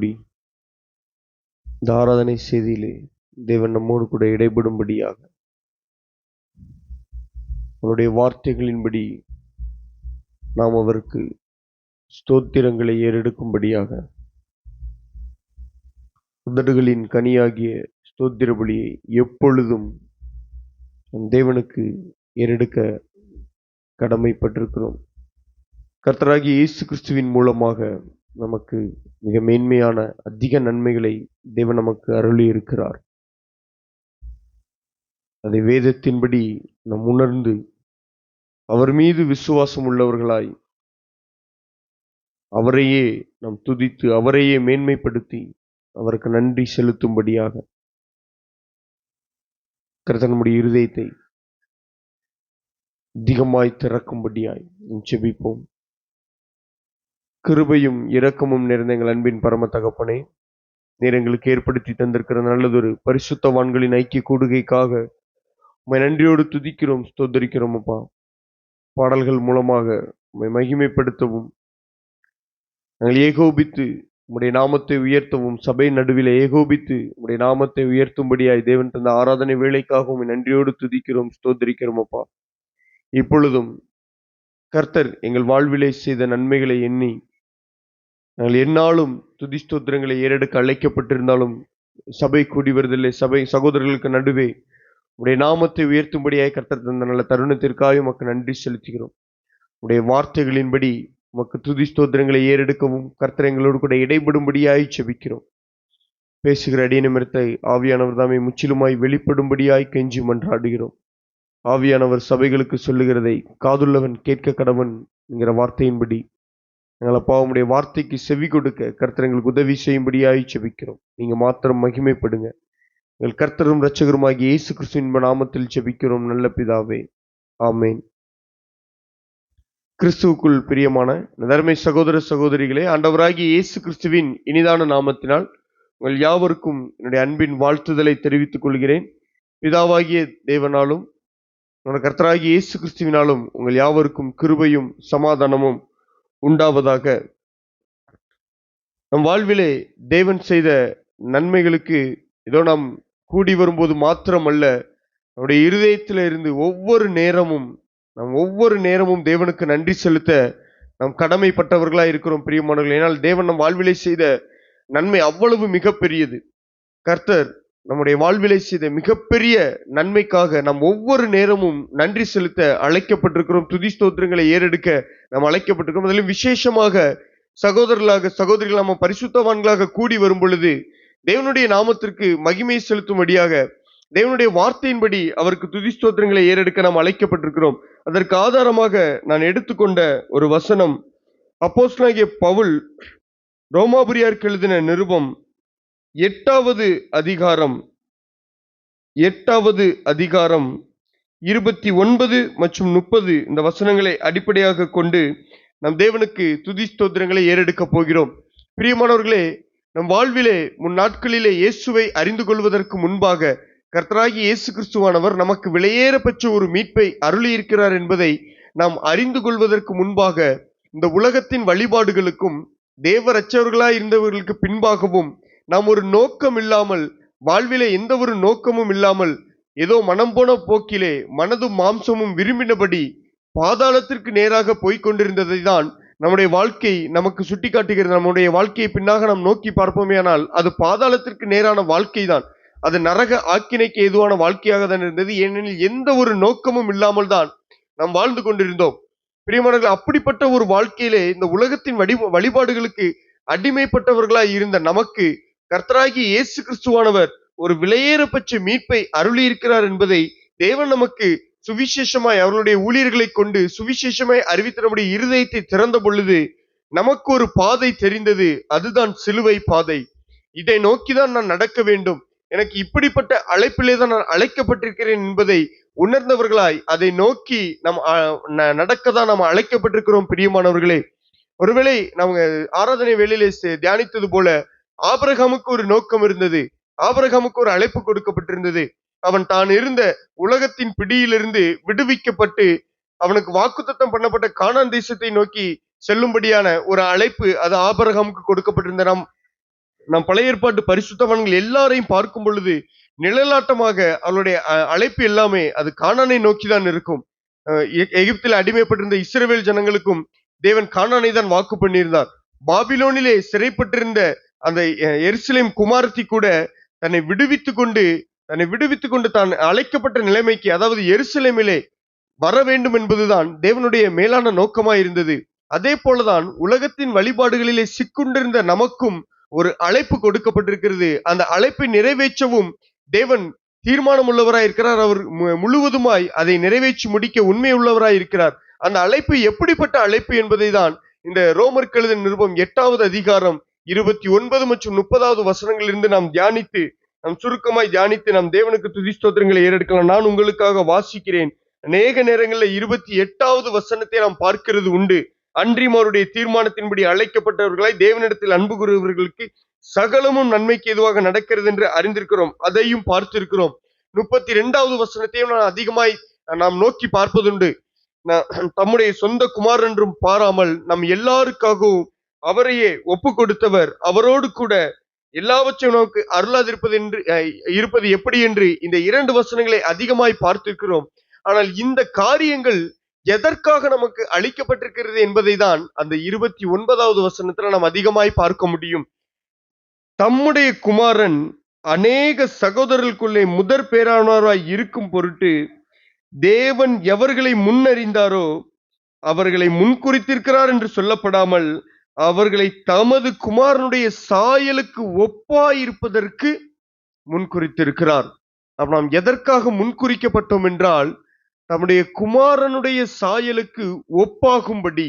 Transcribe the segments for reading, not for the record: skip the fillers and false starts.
கூடி இந்த ஆராதனை செய்தியிலே தேவன் நம்மோடு கூட இடைபடும்படியாக அவருடைய வார்த்தைகளின்படி நாம் அவருக்கு ஸ்தோத்திரங்களை ஏறெடுக்கும்படியாக உதடுகளின் கனியாகிய ஸ்தோத்திர பலியை எப்பொழுதும் தேவனுக்கு ஏறெடுக்க கடமைப்பட்டிருக்கிறோம். கர்த்தராகிய இயேசு கிறிஸ்துவின் மூலமாக நமக்கு மிக மேன்மையான அதிக நன்மைகளை தேவன் நமக்கு அருளி இருக்கிறார். அதை வேதத்தின்படி நாம் உணர்ந்து அவர் மீது விசுவாசம் உள்ளவர்களாய் அவரையே நாம் துதித்து அவரையே மேன்மைப்படுத்தி அவருக்கு நன்றி செலுத்தும்படியாக கர்த்தர் நம்முடைய இருதயத்தை அதிகமாய் திறக்கும்படியாய் ஜெபிப்போம். கிருபையும் இரக்கமும் நிறைந்த எங்கள் அன்பின் பரம தகப்பனே, நீர் எங்களுக்கு ஏற்படுத்தி தந்திருக்கிற நல்லதொரு பரிசுத்தவான்களின் ஐக்கிய கூடுகைக்காக உம்மை நன்றியோடு துதிக்கிறோம், ஸ்தோத்தரிக்கிறோம். அப்பா, பாடல்கள் மூலமாக உம்மை மகிமைப்படுத்தவும் நாங்கள் ஏகோபித்து உம்முடைய நாமத்தை உயர்த்தவும் சபை நடுவில் ஏகோபித்து உம்முடைய நாமத்தை உயர்த்தும்படியாய் தேவன் தந்த ஆராதனை வேலைக்காக உம்மை நன்றியோடு துதிக்கிறோம், ஸ்தோத்தரிக்கிறோம். அப்பா, இப்பொழுதும் கர்த்தர் எங்கள் வாழ்விலே செய்த நன்மைகளை எண்ணி நாங்கள் எந்நாளும் துதி ஸ்தோத்திரங்களை ஏறெடுக்க அழைக்கப்பட்டிருந்தாலும் சபை கூடி வருவதில்லை. சபை சகோதரர்களுக்கு நடுவே உடைய நாமத்தை உயர்த்தும்படியாய் கர்த்தர் தந்த நல்ல தருணத்திற்காக உமக்கு நன்றி செலுத்துகிறோம். உடைய வார்த்தைகளின்படி உமக்கு துதி ஸ்தோத்திரங்களை ஏறெடுக்கவும் கர்த்தர் எங்களோடு கூட இடைபடும்படியாய் செபிக்கிறோம். பேசுகிற அடிய நிமித்தத்தை ஆவியானவர் தாமே முற்றிலுமாய் வெளிப்படும்படியாய் கெஞ்சி மன்றாடுகிறோம். ஆவியானவர் சபைகளுக்கு சொல்லுகிறதை காதுள்ளவன் கேட்க கடவன் என்கிற வார்த்தையின்படி எங்கள் அப்பா உம்முடைய வார்த்தைக்கு செவி கொடுக்க கர்த்தர் எங்களுக்கு உதவி செய்யும்படியாய் செபிக்கிறோம். நீங்க மாத்திரம் மகிமைப்படுங்க. எங்கள் கர்த்தரும் இரட்சகருமாகிய இயேசு கிறிஸ்துவின் நாமத்தில் செபிக்கிறோம் நல்ல பிதாவே, ஆமேன். கிறிஸ்துவுக்குள் பிரியமான நதர்மை சகோதர சகோதரிகளே, ஆண்டவராகிய இயேசு கிறிஸ்துவின் இனிதான நாமத்தினால் உங்கள் யாவருக்கும் என்னுடைய அன்பின் வாழ்த்துதலை தெரிவித்துக் கொள்கிறேன். பிதாவாகிய தேவனாலும் கர்த்தராகிய இயேசு கிறிஸ்துவினாலும் உங்கள் யாவருக்கும் கிருபையும் சமாதானமும் உண்டாவதாக. நம் வாழ்விலே தேவன் செய்த நன்மைகளுக்கு ஏதோ நாம் கூடி வரும்போது மாத்திரமல்ல, நம்முடைய இருதயத்தில் இருந்து ஒவ்வொரு நேரமும் தேவனுக்கு நன்றி செலுத்த நாம் கடமைப்பட்டவர்களாக இருக்கிறோம் பிரியமானவர்கள். ஏனால் தேவன் நம் வாழ்விலே செய்த நன்மை அவ்வளவு மிகப்பெரியது. கர்த்தர் நம்முடைய வாழ்விலை செய்த மிகப்பெரிய நன்மைக்காக நாம் ஒவ்வொரு நேரமும் நன்றி செலுத்த அழைக்கப்பட்டிருக்கிறோம். துதி ஸ்தோத்திரங்களை ஏறெடுக்க நாம் அழைக்கப்பட்டிருக்கிறோம். அதிலும் விசேஷமாக சகோதரிகள் நாம் பரிசுத்தவான்களாக கூடி வரும் பொழுது தேவனுடைய நாமத்திற்கு மகிமை செலுத்தும்படியாக தேவனுடைய வார்த்தையின்படி அவருக்கு துதி ஸ்தோத்திரங்களை ஏறெடுக்க நாம் அழைக்கப்பட்டிருக்கிறோம். அதற்கு ஆதாரமாக நான் எடுத்துக்கொண்ட ஒரு வசனம் அப்போஸ்தலனாகிய பவுல் ரோமாபுரியாருக்கு எழுதின நிருபம் 8வது அதிகாரம் 29 மற்றும் 30 இந்த வசனங்களை அடிப்படையாக கொண்டு நம் தேவனுக்கு துதி ஸ்தோத்திரங்களை ஏறெடுக்க போகிறோம். பிரியமானவர்களே, நம் வாழ்விலே முன் நாட்களிலே இயேசுவை அறிந்து கொள்வதற்கு முன்பாக கர்த்தராகிய இயேசு கிறிஸ்துவானவர் நமக்கு விலையேற பெற்ற ஒரு மீட்பை அருளி இருக்கிறார் என்பதை நாம் அறிந்து கொள்வதற்கு முன்பாக இந்த உலகத்தின் வழிபாடுகளுக்கும் தேவ இரட்சகர்களாய் இருந்தவர்களுக்கு பின்பாகவும் நாம் ஒரு நோக்கம் இல்லாமல், வாழ்விலே எந்த ஒரு நோக்கமும் இல்லாமல், ஏதோ மனம் போன போக்கிலே மனதும் மாம்சமும் விரும்பினபடி பாதாளத்திற்கு நேராக போய்கொண்டிருந்ததை தான் நம்முடைய வாழ்க்கை நமக்கு சுட்டி காட்டுகிறது. நம்முடைய வாழ்க்கையை பின்னாக நாம் நோக்கி பார்ப்போமேயானால் அது பாதாளத்திற்கு நேரான வாழ்க்கை தான். அது நரக ஆக்கினைக்கு ஏதுவான வாழ்க்கையாக தான் இருந்தது. ஏனெனில் எந்த ஒரு நோக்கமும் இல்லாமல் தான் நாம் வாழ்ந்து கொண்டிருந்தோம். பிரியமானவர்களே, அப்படிப்பட்ட ஒரு வாழ்க்கையிலே இந்த உலகத்தின் வழிபாடுகளுக்கு அடிமைப்பட்டவர்களாய் இருந்த நமக்கு கர்த்தராகிய இயேசு கிறிஸ்துவானவர் ஒரு விலையேற பெற்ற மீட்பை அருளி இருக்கிறார் என்பதை தேவன் நமக்கு சுவிசேஷமாய் அவர்களுடைய ஊழியர்களை கொண்டு சுவிசேஷமாய் அறிவித்த நம்முடைய இருதயத்தை திறந்த பொழுது நமக்கு ஒரு பாதை தெரிந்தது. அதுதான் சிலுவை பாதை. இதை நோக்கிதான் நான் நடக்க வேண்டும், எனக்கு இப்படிப்பட்ட அழைப்பிலே தான் நான் அழைக்கப்பட்டிருக்கிறேன் என்பதை உணர்ந்தவர்களாய் அதை நோக்கி நாம் நடக்கதான் நாம் அழைக்கப்பட்டிருக்கிறோம். பிரியமானவர்களே, ஒருவேளை நாம் ஆராதனை வேளையிலே தியானித்தது போல ஆபிரகாமுக்கு ஒரு நோக்கம் இருந்தது, ஆபிரகாமுக்கு ஒரு அழைப்பு கொடுக்கப்பட்டிருந்தது. அவன் தான் இருந்த உலகத்தின் பிடியிலிருந்து விடுவிக்கப்பட்டு அவனுக்கு வாக்குத்தத்தம் பண்ணப்பட்ட கானான் தேசத்தை நோக்கி செல்லும்படியான ஒரு அழைப்பு அது ஆபிரகாமுக்கு கொடுக்கப்பட்டிருந்த. நாம் நாம் பழைய ஏற்பாட்டு பரிசுத்தவான்கள் எல்லாரையும் பார்க்கும் பொழுது நிழலாட்டமாக அவருடைய அழைப்பு எல்லாமே அது கானானை நோக்கிதான் இருக்கும். எகிப்தில் அடிமைப்பட்டிருந்த இஸ்ரவேல் ஜனங்களுக்கும் தேவன் கானானை தான் வாக்கு பண்ணியிருந்தார். பாபிலோனிலே சிறைப்பட்டிருந்த அந்த எருசலேம் குமாரத்தி கூட தன்னை விடுவித்துக் கொண்டு தான் அழைக்கப்பட்ட நிலைமைக்கு, அதாவது எருசலேமிலே வர வேண்டும் என்பதுதான் தேவனுடைய மேலான நோக்கமாய் இருந்தது. அதே போலதான் உலகத்தின் வழிபாடுகளிலே சிக்குண்டிருந்த நமக்கும் ஒரு அழைப்பு கொடுக்கப்பட்டிருக்கிறது. அந்த அழைப்பை நிறைவேற்றவும் தேவன் தீர்மானம் உள்ளவராய் இருக்கிறார். அவர் முழுவதுமாய் அதை நிறைவேற்றி முடிக்க உண்மை உள்ளவராய் இருக்கிறார். அந்த அழைப்பு எப்படிப்பட்ட அழைப்பு என்பதை தான் இந்த ரோமருக்கு எழுதின நிருபம் 8வது அதிகாரம் 29 மற்றும் 30வது வசனங்களிலிருந்து நாம் சுருக்கமாய் தியானித்து நாம் தேவனுக்கு துதி ஸ்தோத்திரங்களை ஏறெடுக்கலாம். நான் உங்களுக்காக வாசிக்கிறேன். அநேக நேரங்களில் 28வது வசனத்தை நாம் பார்க்கிறது உண்டு. அன்றியும் அவருடைய தீர்மானத்தின்படி அழைக்கப்பட்டவர்களாய் தேவனிடத்தில் அன்பு கூறுபவர்களுக்கு சகலமும் நன்மைக்கு எதுவாக நடக்கிறது என்று அறிந்திருக்கிறோம், அதையும் பார்த்திருக்கிறோம். 32வது வசனத்தையும் அதிகமாய் நாம் நோக்கி பார்ப்பதுண்டு. தம்முடைய சொந்த குமாரன் என்றும் பாராமல் நம் எல்லாருக்காகவும் அவரையே ஒப்பு கொடுத்தவர் அவரோடு கூட எல்லாவற்றையும் நமக்கு இருப்பது எப்படி என்று இந்த 2 வசனங்களை அதிகமாய் பார்த்திருக்கிறோம். ஆனால் இந்த காரியங்கள் எதற்காக நமக்கு அளிக்கப்பட்டிருக்கிறது என்பதை தான் அந்த 29வது வசனத்துல நாம் அதிகமாய் பார்க்க முடியும். தம்முடைய குமாரன் அநேக சகோதரர்களுக்குள்ளே முதற் பேரானவராய் இருக்கும் பொருட்டு தேவன் எவர்களை முன்னறிந்தாரோ அவர்களை முன்குறித்திருக்கிறார் என்று சொல்லப்படாமல் அவர்களை தமது குமாரனுடைய சாயலுக்கு ஒப்பாயிருப்பதற்கு முன்குறித்திருக்கிறார். அப்ப நாம் எதற்காக முன்குறிக்கப்பட்டோம் என்றால் தம்முடைய குமாரனுடைய சாயலுக்கு ஒப்பாகும்படி.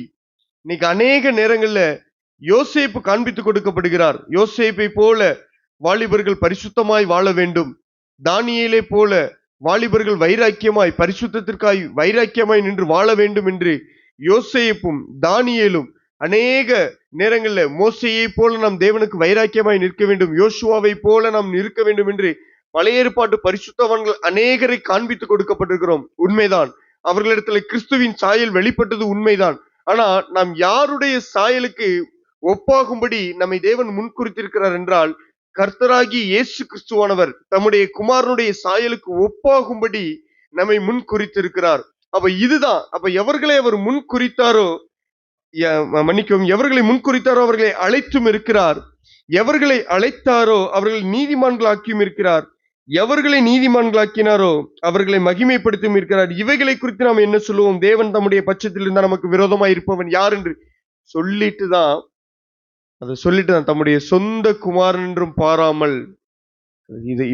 இன்னைக்கு அநேக நேரங்கள்ல யோசேப்பு காண்பித்து கொடுக்கப்படுகிறார். யோசேப்பை போல வாலிபர்கள் பரிசுத்தமாய் வாழ வேண்டும், தானியேலை போல வாலிபர்கள் வைராக்கியமாய் பரிசுத்தத்திற்காய் வைராக்கியமாய் நின்று வாழ வேண்டும் என்று யோசேப்பும் தானியேலும் அநேக நேரங்கள்ல மோசேயை போல நாம் தேவனுக்கு வைராக்கியமாய் நிற்க வேண்டும், யோசுவாவை போல நாம் நிற்க வேண்டும் என்று பழைய ஏற்பாட்டு பரிசுத்தவான்கள் அநேகரை காண்பித்து கொடுக்கப்பட்டிருக்கிறோம். உண்மைதான், அவர்களிடத்துல கிறிஸ்துவின் சாயல் வெளிப்பட்டது உண்மைதான். ஆனா நாம் யாருடைய சாயலுக்கு ஒப்பாகும்படி நம்மை தேவன் முன்குறித்திருக்கிறார் என்றால் கர்த்தராகி இயேசு கிறிஸ்துவானவர் தம்முடைய குமாரனுடைய சாயலுக்கு ஒப்பாகும்படி நம்மை முன்குறித்திருக்கிறார். அப்ப எவர்களை அவர் முன்குறித்தாரோ எவர்களை முன்குறித்தாரோ அவர்களை அழைத்தும் இருக்கிறார், எவர்களை அழைத்தாரோ அவர்களை நீதிமான்களாக்கியும் இருக்கிறார், எவர்களை நீதிமான்களாக்கினாரோ அவர்களை மகிமைப்படுத்தியும் இருக்கிறார். இவைகளை குறித்து நாம் என்ன சொல்லுவோம்? தேவன் தம்முடைய பட்சத்தில் இருந்தால் நமக்கு விரோதமாய் இருப்பவன் யார் என்று சொல்லிட்டுதான் தம்முடைய சொந்த குமாரன் என்றும் பாராமல்,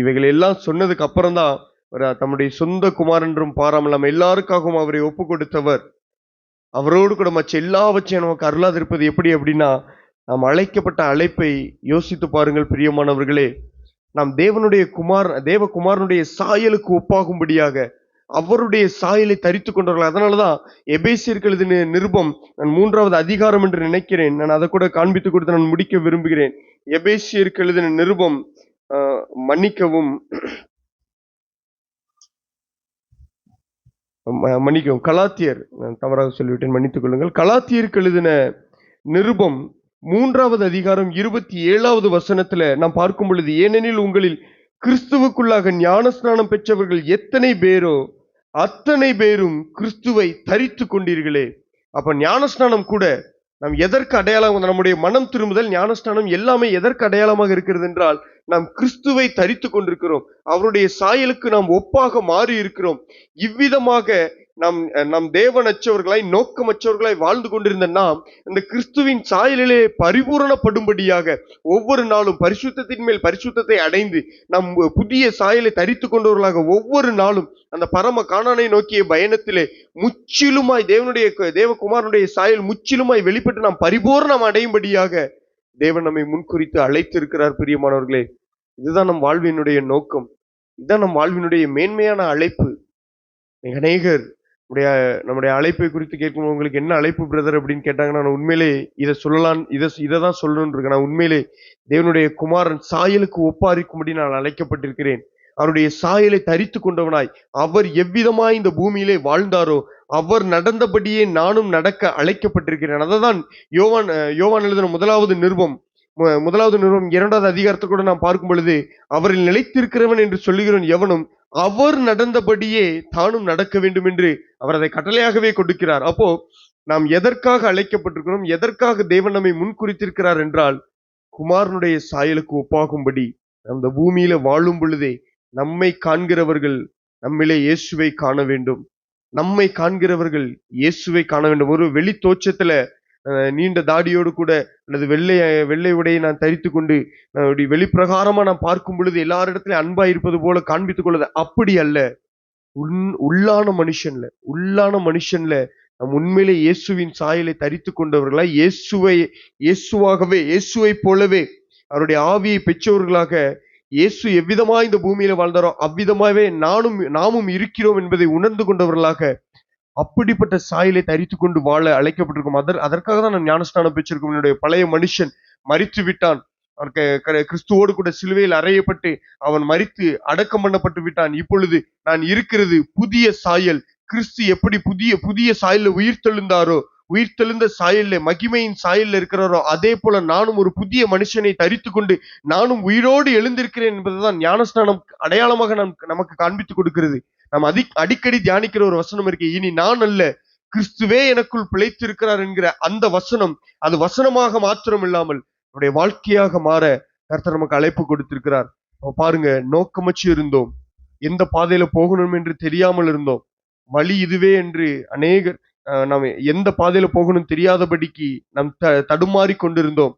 இவைகள் எல்லாம் சொன்னதுக்கு அப்புறம் தான் தம்முடைய சொந்த குமாரன் என்றும் பாராமல் நம்ம எல்லாருக்காகவும் அவரை ஒப்பு கொடுத்தவர். அவரோடு கூட மற்ற எல்லாவற்றையும் நமக்கு அருளாதிருப்பது எப்படி அப்படின்னா, நாம் அழைக்கப்பட்ட அழைப்பை யோசித்து பாருங்கள் பிரியமானவர்களே. நாம் தேவகுமாரனுடைய சாயலுக்கு ஒப்பாகும்படியாக அவருடைய சாயலை தரித்து கொண்டவர்கள். அதனாலதான் எபேசியருக்கு எழுதின நிருபம் நான் 3வது அதிகாரம் என்று நினைக்கிறேன், நான் அதை கூட காண்பித்து கொடுத்து நான் முடிக்க விரும்புகிறேன். எபேசியருக்கு எழுதின நிருபம் மன்னிக்கவும் கலாத்தியர், நான் தவறாக சொல்லிவிட்டேன், மன்னித்துக் கொள்ளுங்கள். கலாத்தியருக்கு எழுதின நிருபம் 3வது அதிகாரம் 27வது வசனத்துல நாம் பார்க்கும் பொழுது, ஏனெனில் உங்களில் கிறிஸ்துவுக்குள்ளாக ஞானஸ்நானம் பெற்றவர்கள் எத்தனை பேரோ அத்தனை பேரும் கிறிஸ்துவை தரித்து கொண்டீர்களே. அப்ப ஞானஸ்நானம் கூட நாம் எதற்கு அடையாளம்? நம்முடைய மனம் திரும்புதல், ஞானஸ்நானம் எல்லாமே எதற்கு அடையாளமாக இருக்கிறது என்றால் நாம் கிறிஸ்துவை தரித்து கொண்டிருக்கிறோம், அவருடைய சாயலுக்கு நாம் ஒப்பாக மாறி இருக்கிறோம். இவ்விதமாக நாம் தேவனற்றவர்களாய் நோக்கமற்றவர்களாய் வாழ்ந்து கொண்டிருந்த நாம் இந்த கிறிஸ்துவின் சாயலிலே பரிபூரணப்படும்படியாக ஒவ்வொரு நாளும் பரிசுத்தத்தின் மேல் பரிசுத்தத்தை அடைந்து நாம் புதிய சாயலை தரித்து கொண்டவர்களாக ஒவ்வொரு நாளும் அந்த பரம கானானை நோக்கிய பயணத்திலே முற்றிலுமாய் தேவகுமாரனுடைய சாயல் முற்றிலுமாய் வெளிப்பட்டு நாம் பரிபூர்ணம் அடையும்படியாக தேவன் நம்மை முன்குறித்து அழைத்திருக்கிறார். பிரியமானவர்களே, இதுதான் நம் வாழ்வினுடைய நோக்கம், இதுதான் நம் வாழ்வினுடைய மேன்மையான அழைப்பு. அநேகர் நம்முடைய அழைப்பை குறித்து கேட்கும், உங்களுக்கு என்ன அழைப்பு பிரதர் அப்படின்னு கேட்டாங்கன்னா, நான் உண்மையிலே இதை சொல்லலாம், இதைதான் சொல்லணும்னு இருக்கேன். நான் உண்மையிலே தேவனுடைய குமாரன் சாயலுக்கு ஒப்பாரிக்கும்படி நான் அழைக்கப்பட்டிருக்கிறேன். அவருடைய சாயலை தரித்து கொண்டவனாய் அவர் எவ்விதமாய் இந்த வாழ்ந்தாரோ அவர் நடந்தபடியே நானும் நடக்க அழைக்கப்பட்டிருக்கிறேன். அததான் யோவான் எழுதின 1வது நிருபம் முதலாவது நிருபம் 2வது அதிகாரத்தை கூட நாம் பார்க்கும் பொழுது, அவரில் நிலைத்திருக்கிறவன் என்று சொல்லுகிறவன் எவனும் அவர் நடந்தபடியே தானும் நடக்க வேண்டும் என்று அவர் அதை கட்டளையாகவே கொடுக்கிறார். அப்போ நாம் எதற்காக அழைக்கப்பட்டிருக்கிறோம், எதற்காக தேவன் நம்மை முன்குறித்திருக்கிறார் என்றால், குமாரனுடைய சாயலுக்கு ஒப்பாகும்படி அந்த பூமியில வாழும் பொழுதே நம்மை காண்கிறவர்கள் நம்மிலே இயேசுவை காண வேண்டும். நம்மை காண்கிறவர்கள் இயேசுவை காண வேண்டும். ஒரு வெளி தோற்றத்துல நீண்ட தாடியோடு கூட அல்லது வெள்ளை உடையை நான் தரித்து கொண்டு வெளிப்பிரகாரமா நான் பார்க்கும் பொழுது எல்லாரிடத்திலும் அன்பா இருப்பது போல காண்பித்துக் கொள்வது அப்படி அல்ல. உள்ளான மனுஷன்ல நம் உண்மையிலே இயேசுவின் சாயலை தரித்து கொண்டவர்களா, இயேசுவை போலவே அவருடைய ஆவியை பெற்றவர்களாக, இயேசு எவ்விதமாய் இந்த பூமியில வாழ்ந்தாரோ அவ்விதமாவே நாமும் இருக்கிறோம் என்பதை உணர்ந்து கொண்டவர்களாக, அப்படிப்பட்ட சாயலை தரித்து கொண்டு வாழ அழைக்கப்பட்டிருக்கும். அதற்காக தான் நான் ஞானஸ்நானம் பெற்றிருக்கோம். என்னுடைய பழைய மனுஷன் மரித்து விட்டான். அவன் கிறிஸ்துவோடு கூட சிலுவையில் அறையப்பட்டு அவன் மரித்து அடக்கம் பண்ணப்பட்டு விட்டான். இப்பொழுது நான் இருக்கிறது புதிய சாயல். கிறிஸ்து எப்படி புதிய சாயல்ல உயிர்த்தெழுந்த சாயல்ல, மகிமையின் சாயல்ல இருக்கிறாரோ அதே போல நானும் ஒரு புதிய மனுஷனை தரித்து கொண்டு நானும் உயிரோடு எழுந்திருக்கிறேன் என்பதுதான் ஞானஸ்நானம் அடையாளமாக நமக்கு காண்பித்துக் கொடுக்கிறது. நாம் அடிக்கடி தியானிக்கிற ஒரு வசனம் இருக்கு, இனி நான் அல்ல கிறிஸ்துவே எனக்குள் பிழைத்திருக்கிறார் என்கிற அந்த வசனம், அது வசனமாக மாத்திரம் இல்லாமல் நம்முடைய வாழ்க்கையாக மாற கர்த்தர் நமக்கு அழைப்பு கொடுத்திருக்கிறார். பாருங்க, நோக்கமற்று இருந்தோம், எந்த பாதையில போகணும் என்று தெரியாமல் இருந்தோம், வழி இதுவே என்று அநேகர் நாம் எந்த பாதையில போகணும் தெரியாதபடிக்கு நாம் தடுமாறி கொண்டிருந்தோம்.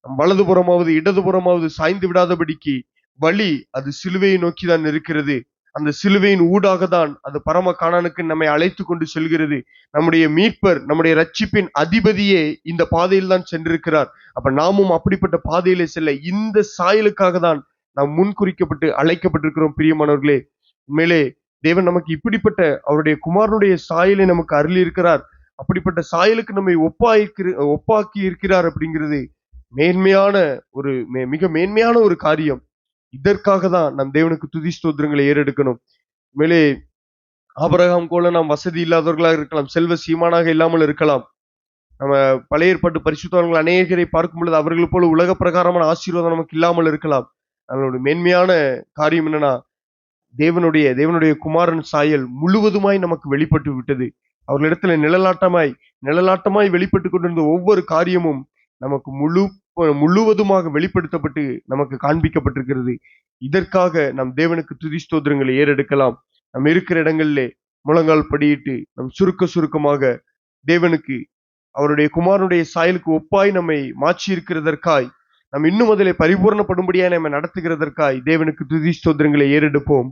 வலதுபுறமாவது இடதுபுறமாவது சாய்ந்து விடாதபடிக்கு வழி அது சிலுவையை நோக்கிதான் இருக்கிறது. அந்த சிலுவையின் ஊடாக தான் அது பரம கானானுக்கு நம்மை அழைத்து கொண்டு செல்கிறது. நம்முடைய மீட்பர், நம்முடைய ரட்சிப்பின் அதிபதியே இந்த பாதையில் தான் சென்றிருக்கிறார். அப்ப நாமும் அப்படிப்பட்ட பாதையிலே செல்ல இந்த சாயலுக்காக தான் நாம் முன்குறிக்கப்பட்டு அழைக்கப்பட்டிருக்கிறோம். பிரியமானவர்களே, உண்மையிலே தேவன் நமக்கு இப்படிப்பட்ட அவருடைய குமாரனுடைய சாயலை நமக்கு அருளி இருக்கிறார். அப்படிப்பட்ட சாயலுக்கு நம்மை ஒப்பாக்கி இருக்கிறார் அப்படிங்கிறது மிக மேன்மையான ஒரு காரியம். இதற்காக தான் நம் தேவனுக்கு துதி ஸ்தோத்திரங்களை ஏறெடுக்கணும். மேலே ஆபிரகாம் போல நாம் வசதி இல்லாதவர்களாக இருக்கலாம், செல்வ சீமானாக இல்லாமல் இருக்கலாம். நம்ம பழைய ஏற்பாட்டு பரிசுத்தவான்கள் அநேகரை பார்க்கும் பொழுது அவர்கள் போல உலக பிரகாரமான ஆசீர்வாதம் நமக்கு இல்லாமல் இருக்கலாம். அதனுடைய மேன்மையான காரியம் என்னன்னா, தேவனுடைய குமாரன் சாயல் முழுவதுமாய் நமக்கு வெளிப்பட்டு விட்டது. அவர்களிடத்துல நிழலாட்டமாய் வெளிப்பட்டு கொண்டிருந்த ஒவ்வொரு காரியமும் நமக்கு முழுவதுமாக வெளிப்படுத்தப்பட்டு நமக்கு காண்பிக்கப்பட்டிருக்கிறது. இதற்காக நம் தேவனுக்கு துதி ஸ்தோத்திரங்களை ஏறெடுக்கலாம். நம்ம இருக்கிற இடங்களிலே முழங்கால் படியிட்டு நம் சுருக்கமாக தேவனுக்கு அவருடைய குமாரனுடைய சாயலுக்கு ஒப்பாய் நம்மை மாற்றி இருக்கிறதற்காய், நம் இன்னும் அதிலே பரிபூர்ணப்படும்படியாய் நம்மை நடத்துகிறதற்காய் தேவனுக்கு துதி ஸ்தோத்திரங்களை ஏறெடுப்போம்.